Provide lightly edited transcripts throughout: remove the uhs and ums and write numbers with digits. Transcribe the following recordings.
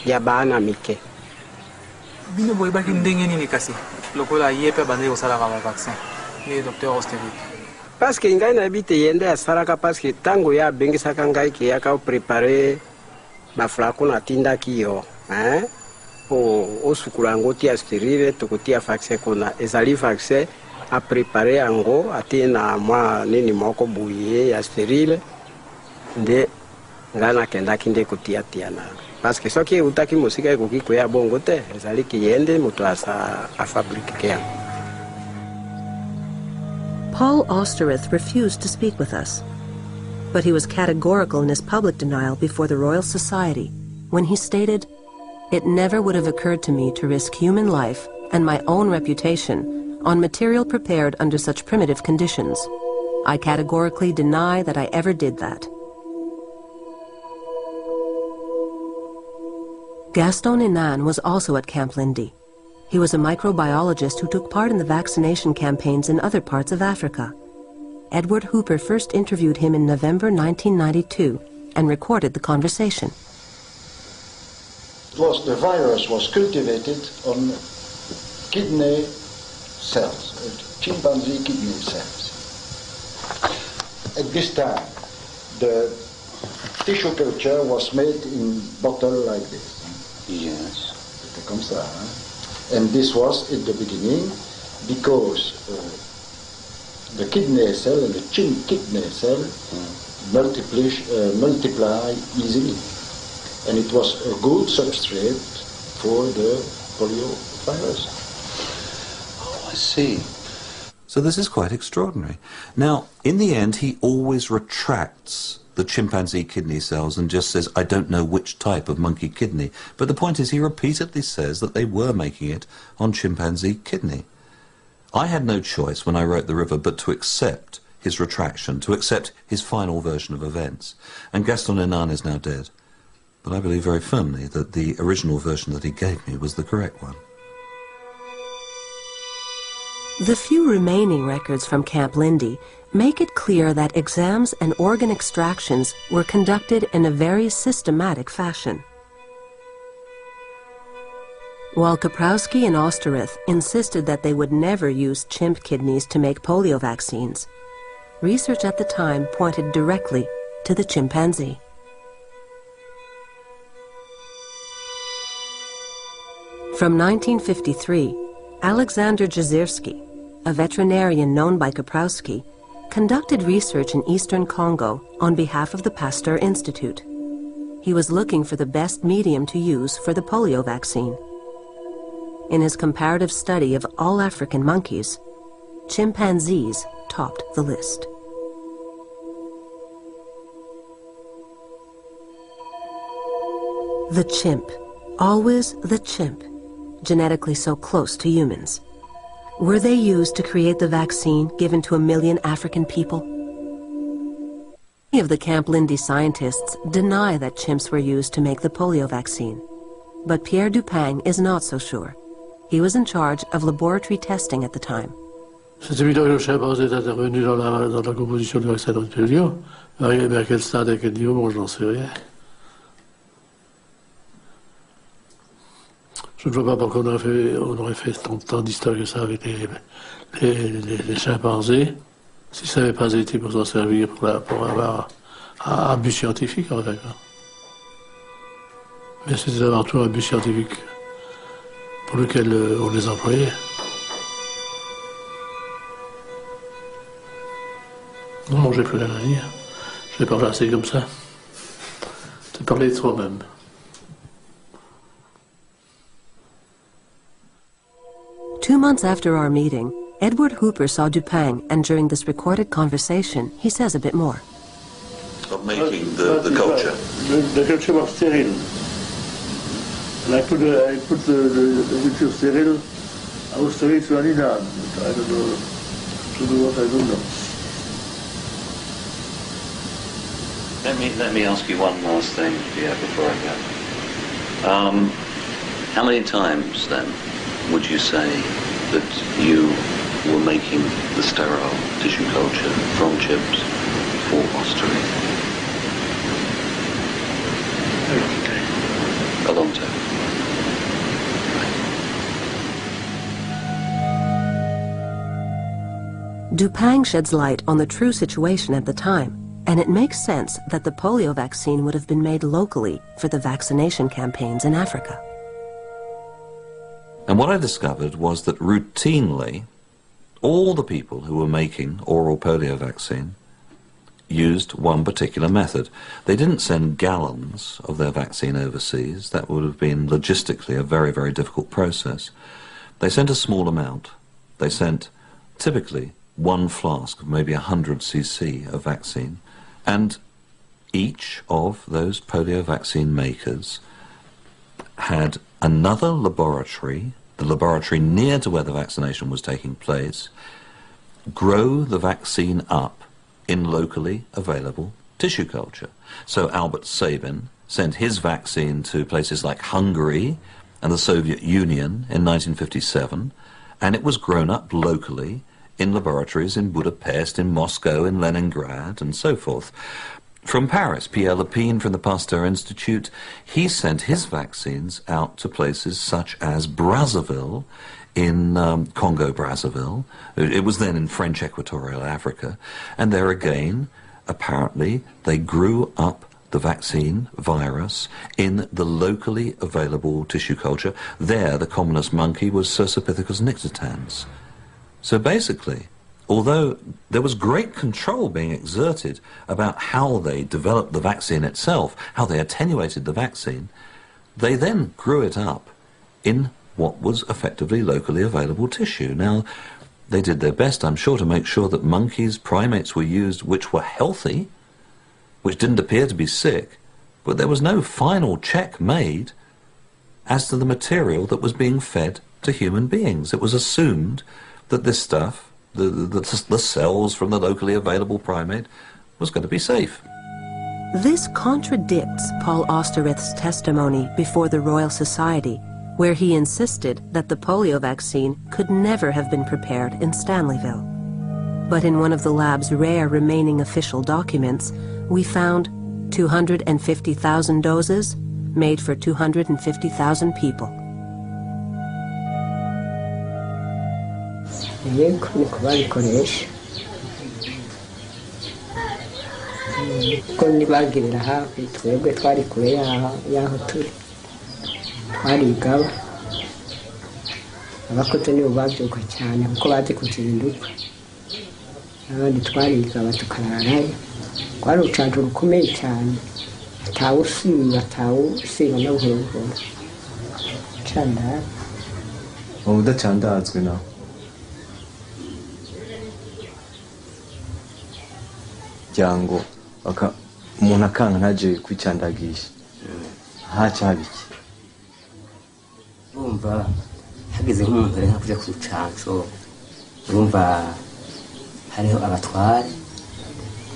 ya bana mike. Bino boy baki ndenge nini kasi lokola yepe bande osalaka ba vaccin ye docteur Ostevik. Parce que ngai na bite yende asalaka parce que tango ya bengisaka ngai ke ya ka préparer ba flacon atindaki yo, hein? O sukula ngo tia sterile to tia vaccin kona ezali vaccin a préparer ango atina mwa nini moko buye ya sterile nde ngana kenda kinde kutia tiana. Parce que soki utaki musika ekoki koya bongo te ezali kiyende mutu asa a fabrique ke. Paul Osterrith refused to speak with us, but he was categorical in his public denial before the Royal Society when he stated, "It never would have occurred to me to risk human life and my own reputation on material prepared under such primitive conditions. I categorically deny that I ever did that." Gaston Inan was also at Camp Lindi. He was a microbiologist who took part in the vaccination campaigns in other parts of Africa. Edward Hooper first interviewed him in November 1992 and recorded the conversation. The virus was cultivated on kidney cells, chimpanzee kidney cells. At this time, the tissue culture was made in bottle like this. Yes. Comme ça, hein? And this was at the beginning because the kidney cell and the kidney cell multiply easily, and it was a good substrate for the polio virus. Oh, I see. So this is quite extraordinary. Now, in the end, he always retracts the chimpanzee kidney cells and just says, "I don't know which type of monkey kidney." But the point is, he repeatedly says that they were making it on chimpanzee kidney. I had no choice when I wrote The River but to accept his retraction, to accept his final version of events. And Gaston Inan is now dead. But I believe very firmly that the original version that he gave me was the correct one. The few remaining records from Camp Lindi make it clear that exams and organ extractions were conducted in a very systematic fashion. While Kaprowski and Osterrith insisted that they would never use chimp kidneys to make polio vaccines, research at the time pointed directly to the chimpanzee. From 1953, Alexander Jezierski, a veterinarian known by Kaprowski, conducted research in eastern Congo on behalf of the Pasteur Institute. He was looking for the best medium to use for the polio vaccine. In his comparative study of all African monkeys, chimpanzees topped the list. The chimp, always the chimp, genetically so close to humans. Were they used to create the vaccine given to 1 million African people? Many of the Camp Lindi scientists deny that chimps were used to make the polio vaccine. But Pierre Dupang is not so sure. He was in charge of laboratory testing at the time. C'est évident que le chimpanzé est intervenu dans la composition du vaccin de polio. Mais à quel stade, à quel niveau, moi je n'en sais rien. Je ne vois pas pourquoi on aurait fait tant d'histoires que ça avec les chimpanzés, si ça n'avait pas été pour s'en servir pour avoir un but scientifique en fait. Mais c'était avant tout un but scientifique pour lequel on les employait. Non, j'ai plus rien à dire. Je vais parler assez comme ça. C'est parler de soi-même. Two months after our meeting, Edward Hooper saw Dupang, and during this recorded conversation, he says a bit more. Of making the culture. The culture was sterile. And I put the culture sterile. I was sterile to an Inan. I don't know to do what I don't know. Let me ask you one last thing, Pierre, before I go. How many times then would you say that you were making the sterile tissue culture from chimps for Osterrith? Dupang sheds light on the true situation at the time, and it makes sense that the polio vaccine would have been made locally for the vaccination campaigns in Africa. And what I discovered was that routinely, all the people who were making oral polio vaccine used one particular method. They didn't send gallons of their vaccine overseas. That would have been logistically a very, very difficult process. They sent a small amount. They sent typically one flask of maybe 100 cc of vaccine, and each of those polio vaccine makers had another laboratory, the laboratory near to where the vaccination was taking place, grow the vaccine up in locally available tissue culture. So Albert Sabin sent his vaccine to places like Hungary and the Soviet Union in 1957, and it was grown up locally in laboratories in Budapest, in Moscow, in Leningrad, and so forth. From Paris, Pierre Lepine from the Pasteur Institute, he sent his vaccines out to places such as Brazzaville, in Congo, Brazzaville. It was then in French Equatorial Africa. And there again, apparently, they grew up the vaccine virus in the locally available tissue culture. There, the commonest monkey was Cercopithecus nictitans. So basically, although there was great control being exerted about how they developed the vaccine itself, how they attenuated the vaccine, they then grew it up in what was effectively locally available tissue. Now, they did their best, I'm sure, to make sure that monkeys, primates were used which were healthy, which didn't appear to be sick, but there was no final check made as to the material that was being fed to human beings. It was assumed that this stuff, the cells from the locally available primate, was going to be safe. This contradicts Paul Osterrith's testimony before the Royal Society, where he insisted that the polio vaccine could never have been prepared in Stanleyville. But in one of the lab's rare remaining official documents, we found 250,000 doses made for 250,000 people. Barigaba abakoze nibo babyuka cyane kuko bazi kuzinduka, abandi twarigaba tukararayo. Kwari urucanco rukomeye cyane, atawusiba no buhoro candara udacandazwe nawe. Jango umuntu akanga ntaje kwicandagisha hacyabiki. Urumva hageze nk'umuntu reka kuja ku rucanco, urumva hariho abatware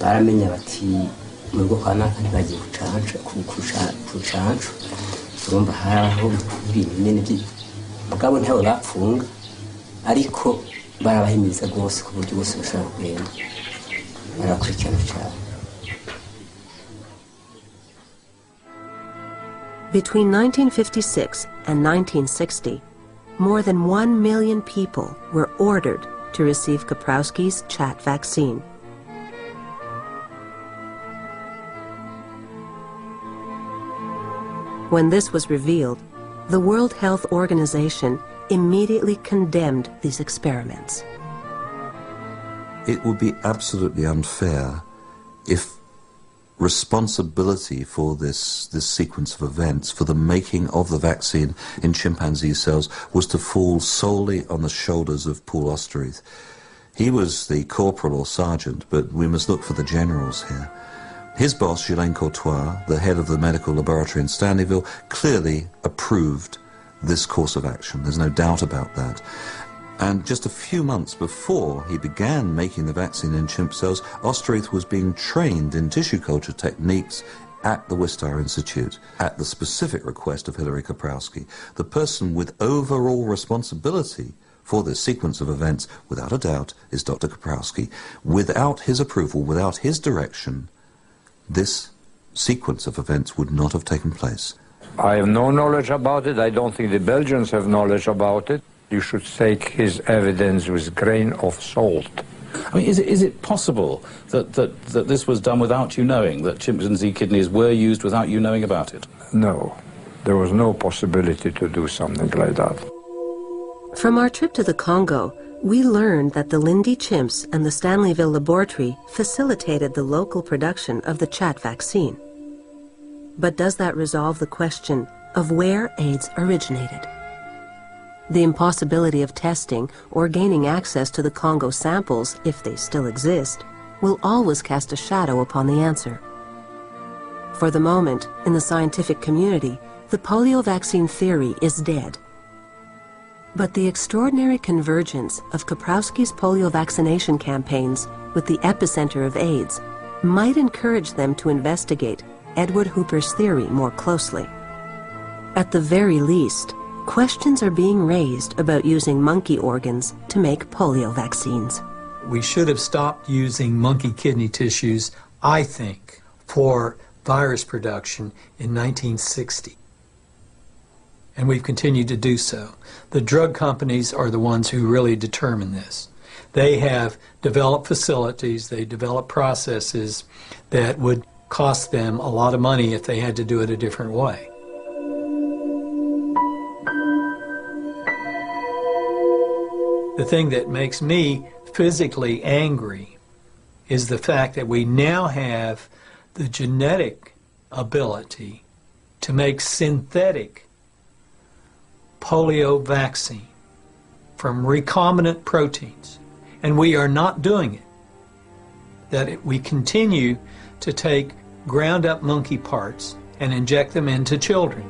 baramenya bati mu rugo kwa naka ntibagiye ku rucanco, urumva haraho ibintu nyene mugabo ntawe bapfunga, ariko barabahimiriza rwose ku buryo bose bashobora kugenda barakurikirana cyane. Between 1956 and 1960, more than 1 million people were ordered to receive Kaprowski's chat vaccine. When this was revealed, the World Health Organization immediately condemned these experiments. It would be absolutely unfair if responsibility for this sequence of events, for the making of the vaccine in chimpanzee cells, was to fall solely on the shoulders of Paul Osterrieth. He was the corporal or sergeant, but we must look for the generals here. His boss, Ghislaine Courtois, the head of the medical laboratory in Stanleyville, clearly approved this course of action. There's no doubt about that. And just a few months before he began making the vaccine in chimp cells, Osterrieth was being trained in tissue culture techniques at the Wistar Institute, at the specific request of Hilary Kaprowski. The person with overall responsibility for this sequence of events, without a doubt, is Dr. Kaprowski. Without his approval, without his direction, this sequence of events would not have taken place. I have no knowledge about it. I don't think the Belgians have knowledge about it. You should take his evidence with a grain of salt. I mean, is it possible that this was done without you knowing, that chimpanzee kidneys were used without you knowing about it? No, there was no possibility to do something like that. From our trip to the Congo, we learned that the Lindy chimps and the Stanleyville laboratory facilitated the local production of the chat vaccine. But does that resolve the question of where AIDS originated? The impossibility of testing or gaining access to the Congo samples, if they still exist, will always cast a shadow upon the answer. For the moment, in the scientific community, the polio vaccine theory is dead. But the extraordinary convergence of Kaprowski's polio vaccination campaigns with the epicenter of AIDS might encourage them to investigate Edward Hooper's theory more closely. At the very least, questions are being raised about using monkey organs to make polio vaccines. We should have stopped using monkey kidney tissues, I think, for virus production in 1960. And we've continued to do so. The drug companies are the ones who really determine this. They have developed facilities, they develop processes that would cost them a lot of money if they had to do it a different way. The thing that makes me physically angry is the fact that we now have the genetic ability to make synthetic polio vaccine from recombinant proteins, and we are not doing it. That we continue to take ground up monkey parts and inject them into children.